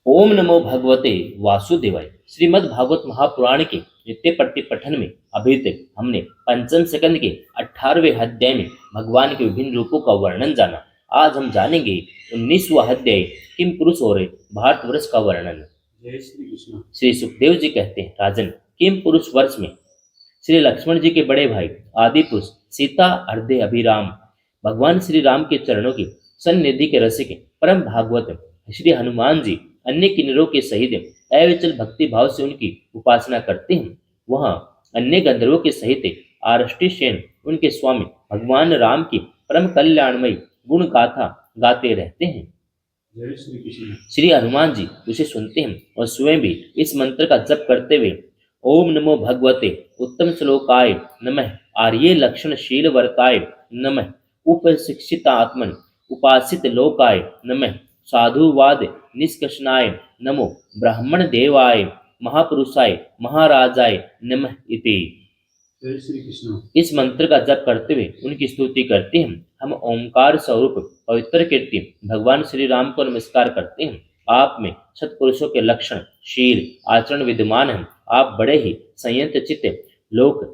ओम नमो भगवते वासुदेवाय। श्रीमद् भागवत महापुराण के नित्य प्रति पठन में अभी तक हमने पंचम स्कंद के 18वें अध्याय में भगवान के विभिन्न रूपों का वर्णन जाना। आज हम जानेंगे 19वां अध्याय किम पुरुष और भारतवर्ष का वर्णन। जय श्री कृष्ण। श्री सुखदेव जी कहते हैं, राजन, किम पुरुष वर्ष में श्री लक्ष्मण जी के बड़े भाई आदि पुरुष सीता हृदय अभिराम भगवान श्री राम के चरणों की सन्निधि के रसिक परम भागवत श्री हनुमान जी अन्य किन्नरों के सहित अविचल भक्ति भाव से उनकी उपासना करते हैं। वह अन्य गंधर्वों के सहित आरष्टि सेन उनके स्वामी भगवान राम की परम कल्याणमयी गुण गाथा गाते रहते हैं। जय श्री कृष्ण। श्री हनुमान जी उसे सुनते हैं और स्वयं भी इस मंत्र का जप करते हुए ओम नमो भगवते उत्तम श्लोकाय नमः आर्ये लक्षणशील वर्ताय नमः उपशिक्षितात्मन उपासित लोकाय नमः साधुवाद निष्कर्षणाय नमो ब्राह्मण देवाय महापुरुषाय महाराजाय नमः इति। जय श्री कृष्ण। इस मंत्र का जप करते हुए उनकी स्तुति करते हैं। हम ओंकार स्वरूप पवित्र कीर्ति भगवान श्री राम को नमस्कार करते हैं। आप में सत्पुरुषों के लक्षण शील आचरण विद्यमान हैं। आप बड़े ही संयत चित्त लोक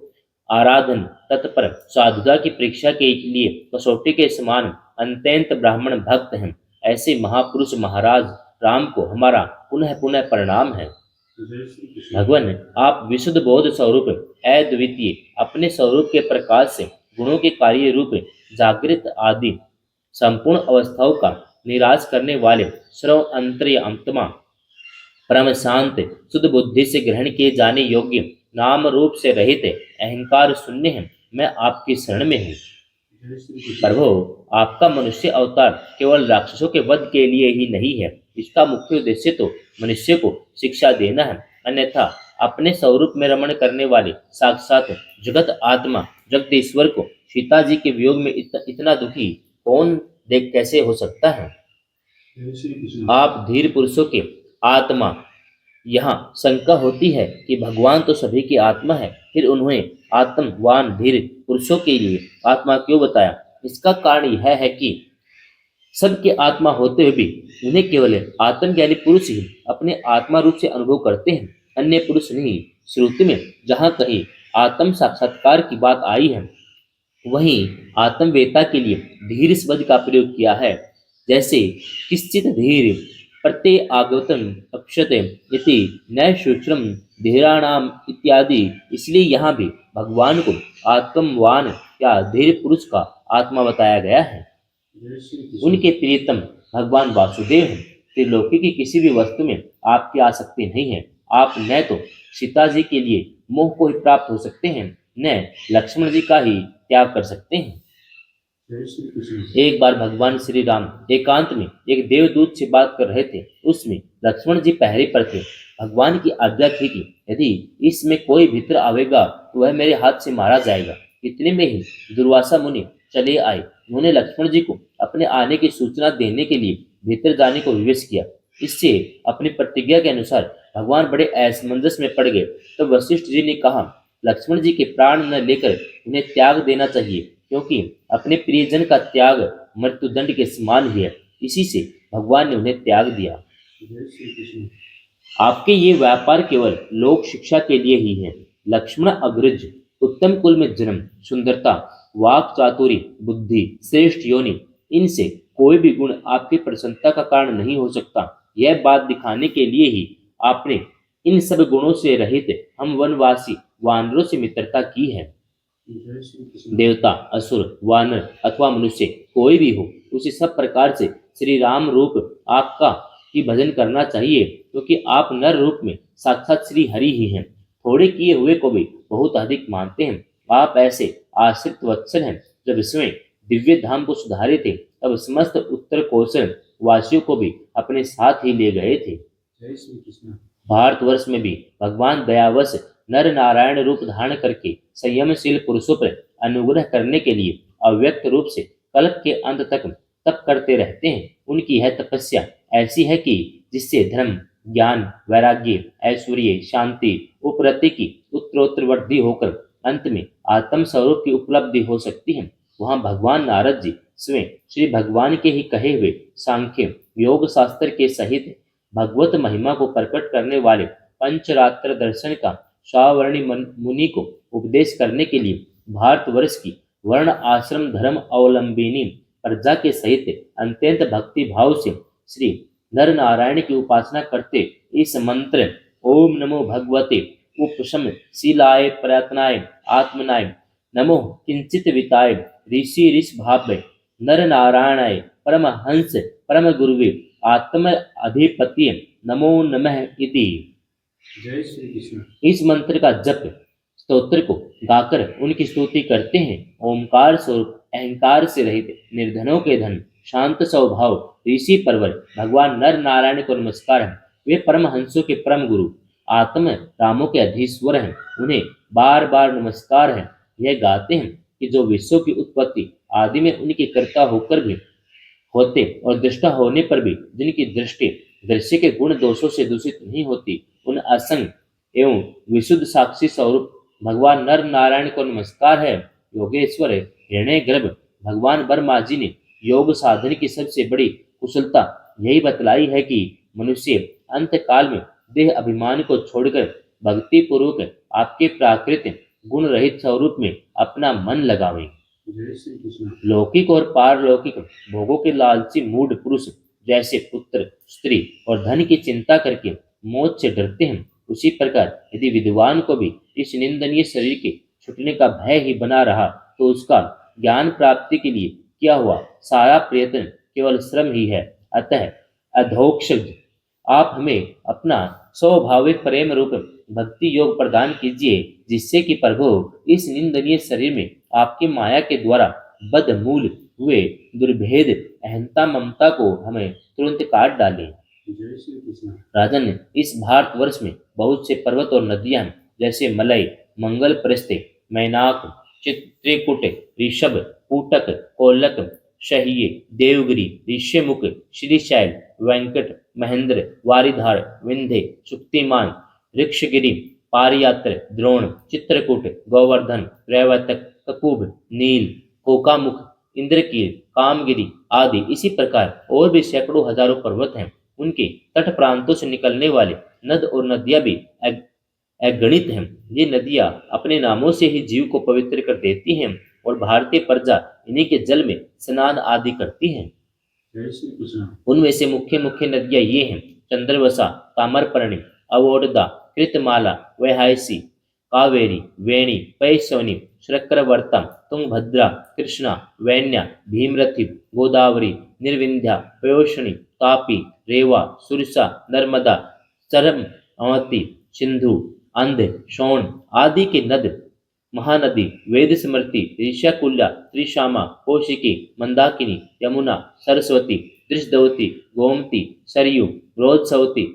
आराधन तत्पर साधुता की परीक्षा के लिए कसौटी के समान अत्यंत ब्राह्मण भक्त हैं। ऐसे महापुरुष महाराज राम को हमारा पुनः पुनः प्रणाम है। जय श्री कृष्ण। भगवान, आप विशुद्ध बोध स्वरूप अद्वितीय अपने स्वरूप के प्रकाश से गुणों के कार्य रूप जागृत आदि संपूर्ण अवस्थाओं का निराश करने वाले सर्व अंतर्य अंतमा परम शांत शुद्ध बुद्धि से ग्रहण किए जाने योग्य नाम रूप से रहित अहंकार शून्य है। मैं आपकी शरण में हूँ। जय श्री कृष्ण। प्रभु, आपका मनुष्य अवतार केवल राक्षसों के वध के लिए ही नहीं है। इसका मुख्य उद्देश्य तो मनुष्य को शिक्षा देना है। अन्यथा अपने स्वरूप में रमण करने वाले साक्षात जगत आत्मा जगदीश्वर को सीता जी के वियोग में इतना दुखी कौन देख कैसे हो सकता है। जय श्री कृष्ण। आप धीर पुरुषों के आत्मा। यहाँ शंका होती है कि भगवान तो सभी की आत्मा है, फिर उन्हें आत्मवान धीर पुरुषों के लिए आत्मा क्यों बताया। इसका कारण यह है कि सबके आत्मा होते हुए भी उन्हें केवल आत्मज्ञानी पुरुष ही अपने आत्मा रूप से अनुभव करते हैं, अन्य पुरुष नहीं। श्रुति में जहाँ कहीं आत्म साक्षात्कार की बात आई है, वहीं आत्मवेता के लिए धीर शब्द का प्रयोग किया है। जैसे किश्चित धीर प्रत्यय आगतम अक्षते इति न सूत्रम धीराणाम इत्यादि। इसलिए यहाँ भी भगवान को आत्मवान या धीर पुरुष का आत्मा बताया गया है। जय श्री कृष्ण। उनके प्रियतम भगवान वासुदेव हैं। त्रिलोकी की किसी भी वस्तु में आपकी आसक्ति नहीं है। आप न तो सीता जी के लिए मोह को ही प्राप्त हो सकते हैं, न लक्ष्मण जी का ही त्याग कर सकते हैं। जय श्री कृष्ण। एक बार भगवान श्री राम एकांत में एक देवदूत से बात कर रहे थे। उसमें लक्ष्मण जी पहरे पर थे। भगवान की आज्ञा थी कि यदि इसमें कोई भीतर आवेगा तो वह मेरे हाथ से मारा जाएगा। इतने में ही दुर्वासा मुनि चले आए। उन्होंने लक्ष्मण जी को अपने आने की सूचना देने के लिए भीतर जाने को विवश किया। इससे अपनी प्रतिज्ञा के अनुसार भगवान बड़े असमंजस में पड़ गए। तो वशिष्ठ जी ने कहा, लक्ष्मण जी के प्राण न लेकर उन्हें त्याग देना चाहिए, क्योंकि अपने प्रियजन का त्याग मृत्युदंड के समान ही है। इसी से भगवान ने उन्हें त्याग दिया। जय श्री कृष्ण। आपके ये व्यापार केवल लोक शिक्षा के लिए ही है। लक्ष्मण अग्रज, उत्तम कुल में जन्म, सुंदरता, वाक चातुरी, बुद्धि, श्रेष्ठ योनि, इनसे कोई भी गुण आपकी प्रसन्नता का कारण नहीं हो सकता। यह बात दिखाने के लिए ही आपने इन सब गुणों से रहित हम वनवासी वानरों से मित्रता की है। जय श्री कृष्ण। देवता, असुर, वानर अथवा मनुष्य कोई भी हो, उसे सब प्रकार से श्री राम रूप आपका ही भजन करना चाहिए, क्योंकि आप नर रूप में साक्षात श्री हरि ही हैं। थोड़े किए हुए को भी बहुत अधिक मानते हैं। आप ऐसे आश्रित वत्सल हैं। जब स्वयं दिव्य धाम को सुधारे थे, तब समस्त उत्तर कौशल वासियों को भी अपने साथ ही ले गए थे। जय श्री कृष्ण। भारतवर्ष में भी भगवान दयावश नर नारायण रूप धारण करके संयमशील पुरुषों पर अनुग्रह करने के लिए अव्यक्त रूप से कल्प के अंत तक तप करते रहते हैं। उनकी यह तपस्या ऐसी है कि जिससे धर्म, ज्ञान, वैराग्य, ऐश्वर्य, शांति, उपरति की उत्तरोत्तर वृद्धि होकर अंत में आत्म स्वरूप की उपलब्धि हो सकती है। वहाँ भगवान नारद जी स्वयं श्री भगवान के ही कहे हुए सांख्य योग शास्त्र के सहित भगवत महिमा को प्रकट करने वाले पंचरात्र दर्शन का सावर्णी मुनि को उपदेश करने के लिए भारतवर्ष की वर्ण आश्रम धर्म अवलंबिनी प्रजा के सहित अत्यंत भक्ति भाव से श्री नर नारायण की उपासना करते इस मंत्र ओम नमो भगवते उपशम शीलाय प्रयत्नाय आत्मनाय नमो किंचित विताय ऋषि ऋष भाव नर नारायणाय परमहंस परम गुरुवे आत्म अधिपति नमो नमः इति। जय श्री कृष्ण। इस मंत्र का जप स्तोत्र को गाकर उनकी स्तुति करते हैं। ओमकार स्वरूप अहंकार से रहित निर्धनों के धन शांत स्वभाव ऋषि परवर भगवान नर नारायण को नमस्कार है। वे परमहंसों के परम गुरु आत्म रामों के अधीश्वर हैं। उन्हें बार बार नमस्कार है। यह गाते हैं कि जो विश्व की उत्पत्ति आदि में उनके कर्ता होकर भी होते और दृष्टा होने पर भी जिनकी दृष्टि दृश्य के गुण दोषों से दूषित नहीं होती, उन असंग एवं विशुद्ध साक्षी स्वरूप भगवान नर नारायण को नमस्कार है। योगेश्वर हिरण्य गर्भ भगवान ब्रह्मा जी ने योग साधन की सबसे बड़ी कुशलता यही बतलाई है कि मनुष्य अंत काल में देह अभिमान को छोड़कर भक्ति पूर्वक आपके प्राकृतिक गुण रहित स्वरूप में अपना मन लगावे। जय श्री कृष्ण। लौकिक और पारलौकिक भोगों के लालची मूढ़ पुरुष जैसे पुत्र स्त्री और धन की चिंता करके मौत से डरते हैं, उसी प्रकार यदि विद्वान को भी इस निंदनीय शरीर के छूटने का भय ही बना रहा तो उसका ज्ञान प्राप्ति के लिए किया हुआ सारा प्रयत्न केवल श्रम ही है। अतः अधोक्षज आप हमें अपना स्वाभाविक प्रेम रूप भक्ति योग प्रदान कीजिए, जिससे कि प्रभु इस निंदनीय शरीर में आपकी माया के द्वारा बदमूल हुए दुर्भेद अहंता ममता को हमें तुरंत काट डाले। जय श्री कृष्ण। राजन, इस भारतवर्ष में बहुत से पर्वत और नदियां जैसे मलय मंगल प्रस्ते मैनाक चित्रकूट ऋषभ पूटक कोलक शहिये देवगिरी ऋष्यमुख श्रीशैल वेंकट महेंद्र वारिधार विंध्य शुक्तिमान ऋक्षगिरी पारियात्र द्रोण चित्रकूट गोवर्धन रैवतक ककुभ नील कोकामुख इंद्रकील कामगिरी आदि इसी प्रकार और भी सैकड़ों हजारों पर्वत हैं। उनके तट प्रांतों से निकलने वाले नद और नदियां भी अगणित हैं। ये नदियां अपने नामों से ही जीव को पवित्र कर देती हैं और भारतीय प्रजा इन्हीं के जल में स्नान आदि करती हैं। जय श्री कृष्ण। उनमें से मुख्य मुख्य नदियां ये हैं चंद्रवसा ताम्रपर्णी अवोडदा कृतमाला वैहायसी कावेरी वेणी पैसवनी श्रक्रवर्ता तुंगभद्रा कृष्णा वैन्या भीमरथी गोदावरी निर्विंध्या पयोषणी तापी रेवा सुरसा नर्मदा सरम अवती सिंधु अंध शोण आदि के नद महानदी वेद स्मृति ऋषाकुल्या त्रिशामा कौशिकी मंदाकिनी यमुना सरस्वती दृष्टवती गोमती सरयू रोधसवती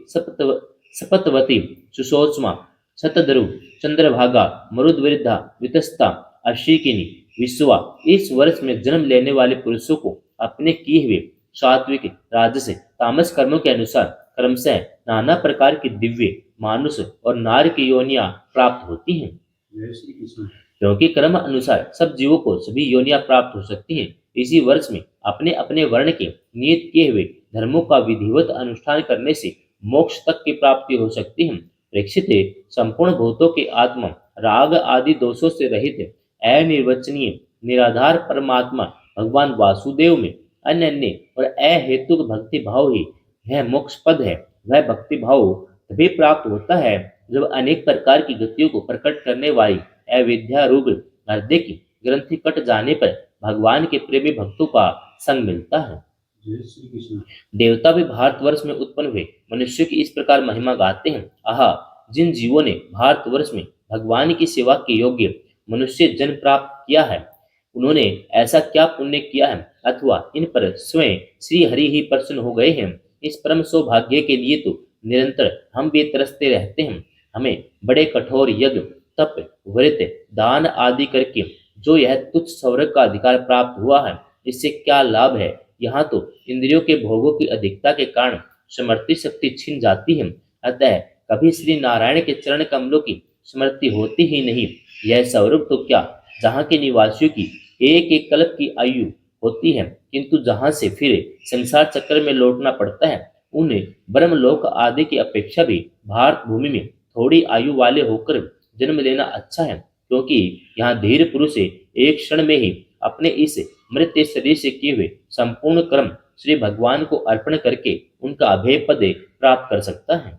सपतवती सुषोष्मा शतद्रु चंद्रभागा मरुद्वृद्धा वितस्ता अशिकिनी विश्वा इस वर्ष में जन्म लेने वाले पुरुषों को अपने किए हुए सात्विक राजस तामस कर्मों के अनुसार क्रमशः नाना प्रकार की दिव्य मानुष और नार की योनियां प्राप्त होती हैं। जय श्री कृष्ण। क्योंकि कर्म अनुसार सब जीवों को सभी योनियां प्राप्त हो सकती हैं। इसी वर्ष में अपने अपने वर्ण के नियत किए हुए धर्मों का विधिवत अनुष्ठान करने से मोक्ष तक की प्राप्ति हो सकती है। परीक्षित संपूर्ण भूतों के आत्मा राग आदि दोषों से रहित अनिर्वचनीय निराधार परमात्मा भगवान वासुदेव में अनन्य और अहेतुक भक्ति भाव ही यह मोक्ष पद है। वह भक्ति भाव तभी प्राप्त होता है जब अनेक प्रकार की गतियों को प्रकट करने वाली अविद्या रूप हृदय की ग्रंथि कट जाने पर भगवान के प्रेमी भक्तों का संग मिलता है। जय श्री कृष्ण। देवता भी भारतवर्ष में उत्पन्न हुए मनुष्य की इस प्रकार महिमा गाते हैं। आहा, जिन जीवों ने भारतवर्ष में भगवान की सेवा के योग्य मनुष्य जन्म प्राप्त किया है, उन्होंने ऐसा क्या पुण्य किया है अथवा इन पर स्वयं श्री हरि ही प्रसन्न हो गए हैं। इस परम सौभाग्य के लिए तो निरंतर हम भी तरसते रहते हैं। हमें बड़े कठोर यज्ञ तप व्रत दान आदि करके जो यह तुच्छ स्वर्ग का अधिकार प्राप्त हुआ है, इससे क्या लाभ है। यहाँ तो इंद्रियों के भोगों की अधिकता के कारण स्मृति शक्ति छिन जाती है। अतः कभी श्री नारायण के चरण कमलों की स्मृति होती ही नहीं। यह स्वर्ग तो क्या, जहाँ के निवासियों की एक एक कल्प की आयु होती है, किंतु जहाँ से फिर संसार चक्र में लौटना पड़ता है, उन ब्रह्मलोक आदि की अपेक्षा भी भारत भूमि में थोड़ी आयु वाले होकर जन्म लेना अच्छा है, क्योंकि यहाँ धीर पुरुष एक क्षण में ही अपने इस मृत शरीर से किए हुए संपूर्ण कर्म श्री भगवान को अर्पण करके उनका अभय पद प्राप्त कर सकता है।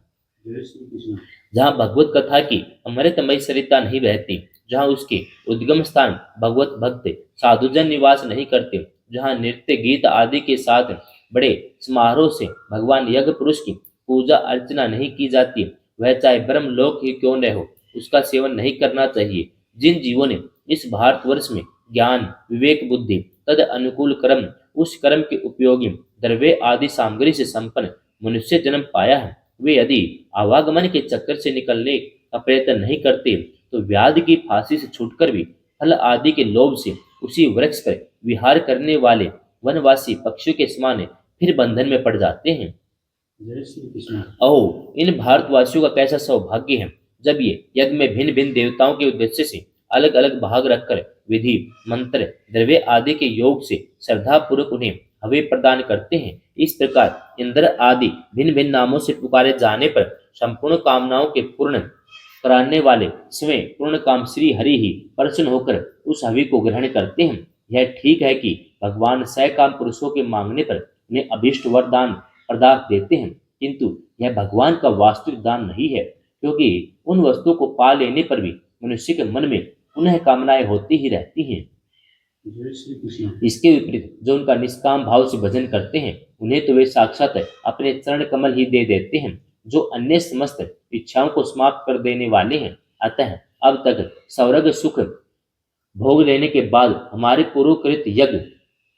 जय श्री कृष्ण। जहाँ भगवत कथा की अमृतमय सरिता नहीं बहती, जहाँ उसके उद्गम स्थान भगवत भक्त साधुजन निवास नहीं करते, जहाँ नृत्य गीत आदि के साथ बड़े समारोह से भगवान यज्ञ पुरुष की पूजा अर्चना नहीं की जाती, वह चाहे ब्रह्मलोक ही क्यों न हो, उसका सेवन नहीं करना चाहिए। जिन जीवों ने इस भारतवर्ष में ज्ञान विवेक बुद्धि तद अनुकूल कर्म, उस कर्म के उपयोगी द्रव्य आदि सामग्री से संपन्न मनुष्य जन्म पाया है, वे यदि आवागमन के चक्कर से निकलने का प्रयत्न नहीं करते तो व्याधि की फांसी से छूटकर भी फल आदि के लोभ से उसी वृक्ष पर विहार करने वाले वनवासी पक्षियों के समान फिर बंधन में पड़ जाते हैं। जय श्री कृष्ण। अहो, इन भारतवासियों का कैसा सौभाग्य है, जब ये यज्ञ में भिन्न भिन्न देवताओं के उद्देश्य से अलग अलग भाग रखकर विधि मंत्र द्रव्य आदि के योग से श्रद्धा पूर्वक उन्हें हव्य प्रदान करते हैं। इस प्रकार इंद्र आदि भिन्न भिन्न नामों से पुकारे जाने पर संपूर्ण कामनाओं के पूर्ण कराने वाले स्वयं पूर्ण काम श्री हरि ही प्रसन्न होकर उस हवि को ग्रहण करते हैं। यह ठीक है कि भगवान सकाम पुरुषों के मांगने पर उन्हें अभीष्ट वरदान प्रदान देते हैं, किंतु यह भगवान का वास्तविक दान नहीं है, क्योंकि उन वस्तुओं को पा लेने पर भी मनुष्य के मन में पुनः कामनाएं होती ही रहती हैं। जय श्री कृष्ण। इसके विपरीत जो उनका निष्काम भाव से भजन करते हैं, उन्हें तो वे साक्षात अपने चरण कमल ही दे देते हैं, जो अन्य समस्त इच्छाओं को समाप्त कर देने वाले हैं। अतः अब तक स्वर्ग सुख भोग लेने के बाद हमारे पूर्वकृत यज्ञ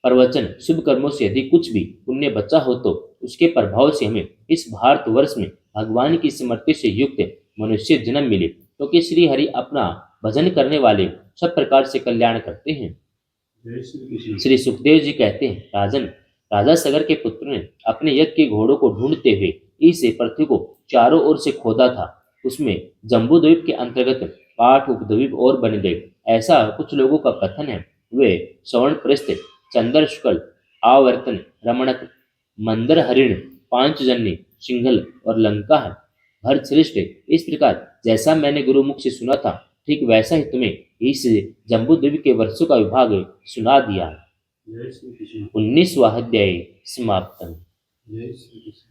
प्रवचन शुभ कर्मों से यदि कुछ भी पुण्य बचा हो तो उसके प्रभाव से हमें इस भारतवर्ष में भगवान की स्मृति से युक्त मनुष्य जन्म मिले, क्योंकि श्री हरि अपना भजन करने वाले सब प्रकार से कल्याण करते हैं। जय श्री कृष्ण। श्री सुखदेव जी कहते हैं, राजन, राजा सगर के पुत्र ने अपने यज्ञ के घोड़ों को ढूंढते हुए इस पृथ्वी को चारों ओर से खोदा था। उसमें जम्बूद्वीप के अंतर्गत 8 उपद्वीप और बन गए, ऐसा कुछ लोगों का कथन है। वे सवर्णप्रस्थ, चंद्र शुक्ल, आवर्तन, रमणक, मंदर हरिण, पांचजन्य, सिंघल और लंका है। भरतश्रेष्ठ, इस प्रकार जैसा मैंने गुरुमुख से सुना था, ठीक वैसा ही तुम्हें इस जम्बूद्वीप के वर्षों का विभाग सुना दिया। जय श्री कृष्ण। 19वां अध्याय समाप्त। जय श्री कृष्ण।